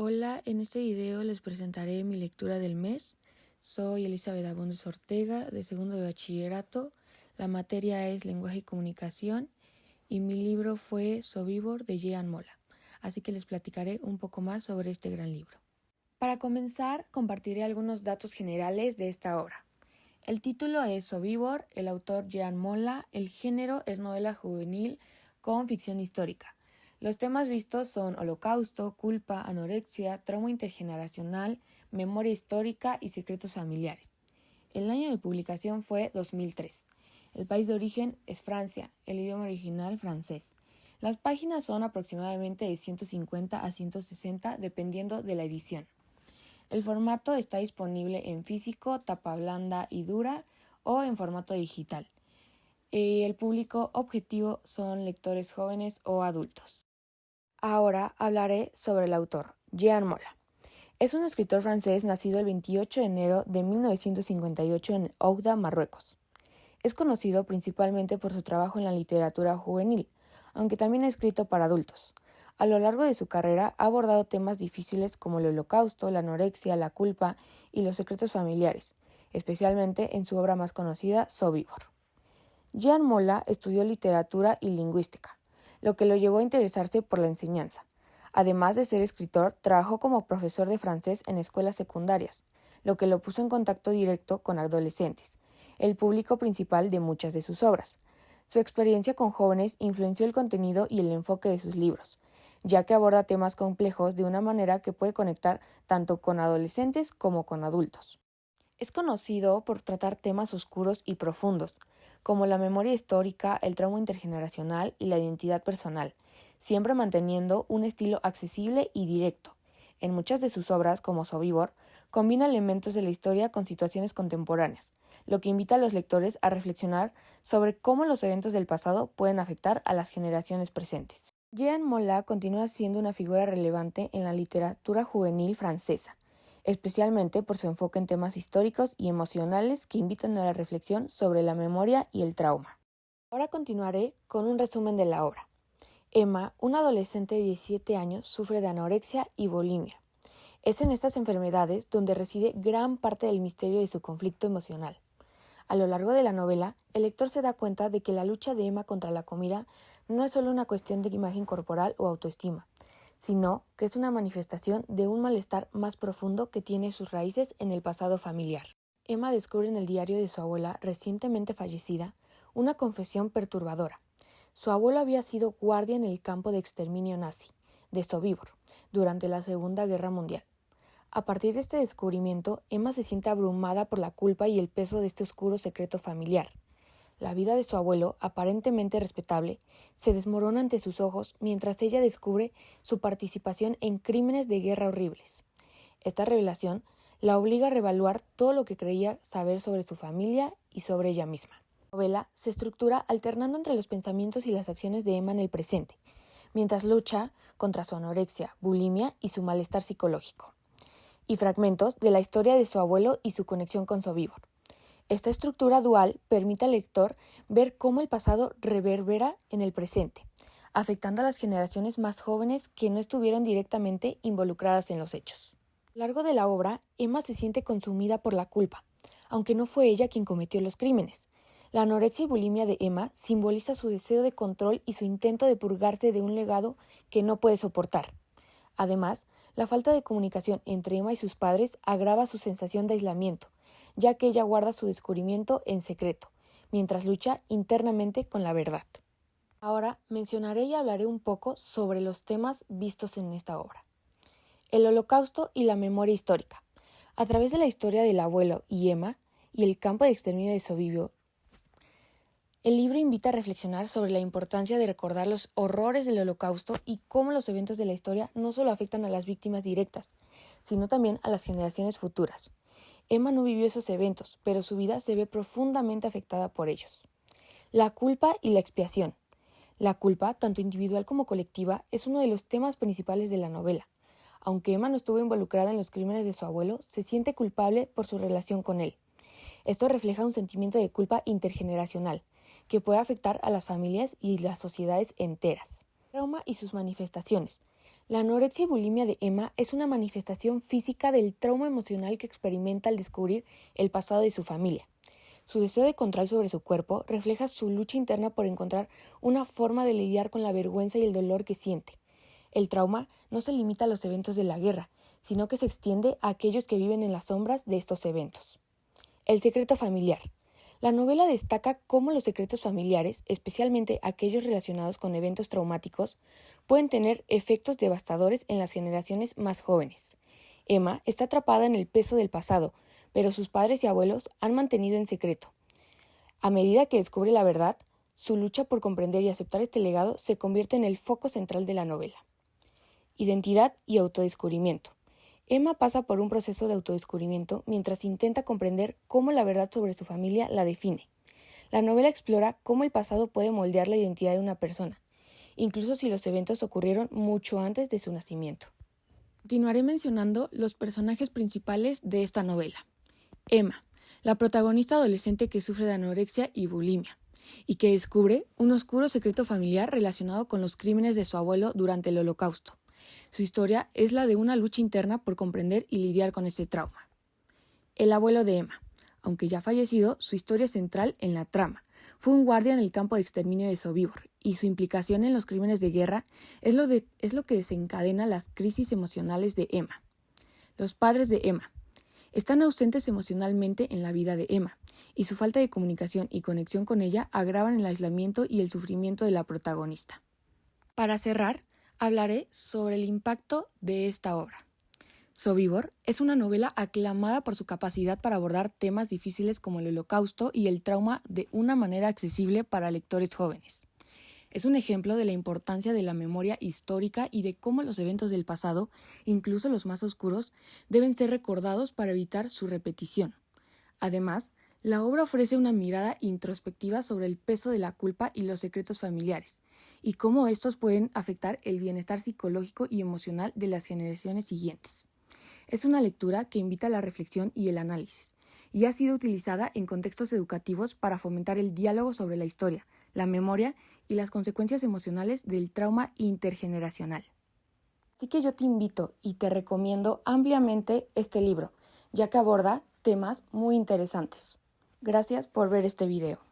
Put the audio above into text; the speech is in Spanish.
Hola, en este video les presentaré mi lectura del mes. Soy Elizabeth Abundes Ortega, de segundo de bachillerato. La materia es Lenguaje y Comunicación y mi libro fue Sobibor de Jean Mola. Así que les platicaré un poco más sobre este gran libro. Para comenzar, compartiré algunos datos generales de esta obra. El título es Sobibor, el autor Jean Mola, el género es novela juvenil con ficción histórica. Los temas vistos son holocausto, culpa, anorexia, trauma intergeneracional, memoria histórica y secretos familiares. El año de publicación fue 2003. El país de origen es Francia, el idioma original francés. Las páginas son aproximadamente de 150 a 160 dependiendo de la edición. El formato está disponible en físico, tapa blanda y dura o en formato digital. El público objetivo son lectores jóvenes o adultos. Ahora hablaré sobre el autor, Jean Mola. Es un escritor francés nacido el 28 de enero de 1958 en Oujda, Marruecos. Es conocido principalmente por su trabajo en la literatura juvenil, aunque también ha escrito para adultos. A lo largo de su carrera ha abordado temas difíciles como el holocausto, la anorexia, la culpa y los secretos familiares, especialmente en su obra más conocida, Sobibor. Jean Mola estudió literatura y lingüística, lo que lo llevó a interesarse por la enseñanza. Además de ser escritor, trabajó como profesor de francés en escuelas secundarias, lo que lo puso en contacto directo con adolescentes, el público principal de muchas de sus obras. Su experiencia con jóvenes influenció el contenido y el enfoque de sus libros, ya que aborda temas complejos de una manera que puede conectar tanto con adolescentes como con adultos. Es conocido por tratar temas oscuros y profundos, como la memoria histórica, el trauma intergeneracional y la identidad personal, siempre manteniendo un estilo accesible y directo. En muchas de sus obras, como Sobibor, combina elementos de la historia con situaciones contemporáneas, lo que invita a los lectores a reflexionar sobre cómo los eventos del pasado pueden afectar a las generaciones presentes. Jean Mola continúa siendo una figura relevante en la literatura juvenil francesa, especialmente por su enfoque en temas históricos y emocionales que invitan a la reflexión sobre la memoria y el trauma. Ahora continuaré con un resumen de la obra. Emma, una adolescente de 17 años, sufre de anorexia y bulimia. Es en estas enfermedades donde reside gran parte del misterio de su conflicto emocional. A lo largo de la novela, el lector se da cuenta de que la lucha de Emma contra la comida no es solo una cuestión de imagen corporal o autoestima, sino que es una manifestación de un malestar más profundo que tiene sus raíces en el pasado familiar. Emma descubre en el diario de su abuela, recientemente fallecida, una confesión perturbadora. Su abuelo había sido guardia en el campo de exterminio nazi, de Sobibor, durante la Segunda Guerra Mundial. A partir de este descubrimiento, Emma se siente abrumada por la culpa y el peso de este oscuro secreto familiar. La vida de su abuelo, aparentemente respetable, se desmorona ante sus ojos mientras ella descubre su participación en crímenes de guerra horribles. Esta revelación la obliga a reevaluar todo lo que creía saber sobre su familia y sobre ella misma. La novela se estructura alternando entre los pensamientos y las acciones de Emma en el presente, mientras lucha contra su anorexia, bulimia y su malestar psicológico, y fragmentos de la historia de su abuelo y su conexión con Sobibor. Esta estructura dual permite al lector ver cómo el pasado reverbera en el presente, afectando a las generaciones más jóvenes que no estuvieron directamente involucradas en los hechos. A lo largo de la obra, Emma se siente consumida por la culpa, aunque no fue ella quien cometió los crímenes. La anorexia y bulimia de Emma simboliza su deseo de control y su intento de purgarse de un legado que no puede soportar. Además, la falta de comunicación entre Emma y sus padres agrava su sensación de aislamiento, ya que ella guarda su descubrimiento en secreto, mientras lucha internamente con la verdad. Ahora mencionaré y hablaré un poco sobre los temas vistos en esta obra. El Holocausto y la memoria histórica. A través de la historia del abuelo y Emma y el campo de exterminio de Sobibor, el libro invita a reflexionar sobre la importancia de recordar los horrores del Holocausto y cómo los eventos de la historia no solo afectan a las víctimas directas, sino también a las generaciones futuras. Emma no vivió esos eventos, pero su vida se ve profundamente afectada por ellos. La culpa y la expiación. La culpa, tanto individual como colectiva, es uno de los temas principales de la novela. Aunque Emma no estuvo involucrada en los crímenes de su abuelo, se siente culpable por su relación con él. Esto refleja un sentimiento de culpa intergeneracional, que puede afectar a las familias y las sociedades enteras. Trauma y sus manifestaciones. La anorexia y bulimia de Emma es una manifestación física del trauma emocional que experimenta al descubrir el pasado de su familia. Su deseo de control sobre su cuerpo refleja su lucha interna por encontrar una forma de lidiar con la vergüenza y el dolor que siente. El trauma no se limita a los eventos de la guerra, sino que se extiende a aquellos que viven en las sombras de estos eventos. El secreto familiar. La novela destaca cómo los secretos familiares, especialmente aquellos relacionados con eventos traumáticos, pueden tener efectos devastadores en las generaciones más jóvenes. Emma está atrapada en el peso del pasado, pero sus padres y abuelos han mantenido en secreto. A medida que descubre la verdad, su lucha por comprender y aceptar este legado se convierte en el foco central de la novela. Identidad y autodescubrimiento. Emma pasa por un proceso de autodescubrimiento mientras intenta comprender cómo la verdad sobre su familia la define. La novela explora cómo el pasado puede moldear la identidad de una persona, incluso si los eventos ocurrieron mucho antes de su nacimiento. Continuaré mencionando los personajes principales de esta novela. Emma, la protagonista adolescente que sufre de anorexia y bulimia, y que descubre un oscuro secreto familiar relacionado con los crímenes de su abuelo durante el Holocausto. Su historia es la de una lucha interna por comprender y lidiar con este trauma. El abuelo de Emma. Aunque ya fallecido, su historia central en la trama. Fue un guardia en el campo de exterminio de Sobibor, y su implicación en los crímenes de guerra es lo que desencadena las crisis emocionales de Emma. Los padres de Emma. Están ausentes emocionalmente en la vida de Emma, y su falta de comunicación y conexión con ella agravan el aislamiento y el sufrimiento de la protagonista. Para cerrar, hablaré sobre el impacto de esta obra. Sobibor es una novela aclamada por su capacidad para abordar temas difíciles como el Holocausto y el trauma de una manera accesible para lectores jóvenes. Es un ejemplo de la importancia de la memoria histórica y de cómo los eventos del pasado, incluso los más oscuros, deben ser recordados para evitar su repetición. Además, la obra ofrece una mirada introspectiva sobre el peso de la culpa y los secretos familiares, y cómo estos pueden afectar el bienestar psicológico y emocional de las generaciones siguientes. Es una lectura que invita a la reflexión y el análisis, y ha sido utilizada en contextos educativos para fomentar el diálogo sobre la historia, la memoria y las consecuencias emocionales del trauma intergeneracional. Así que yo te invito y te recomiendo ampliamente este libro, ya que aborda temas muy interesantes. Gracias por ver este video.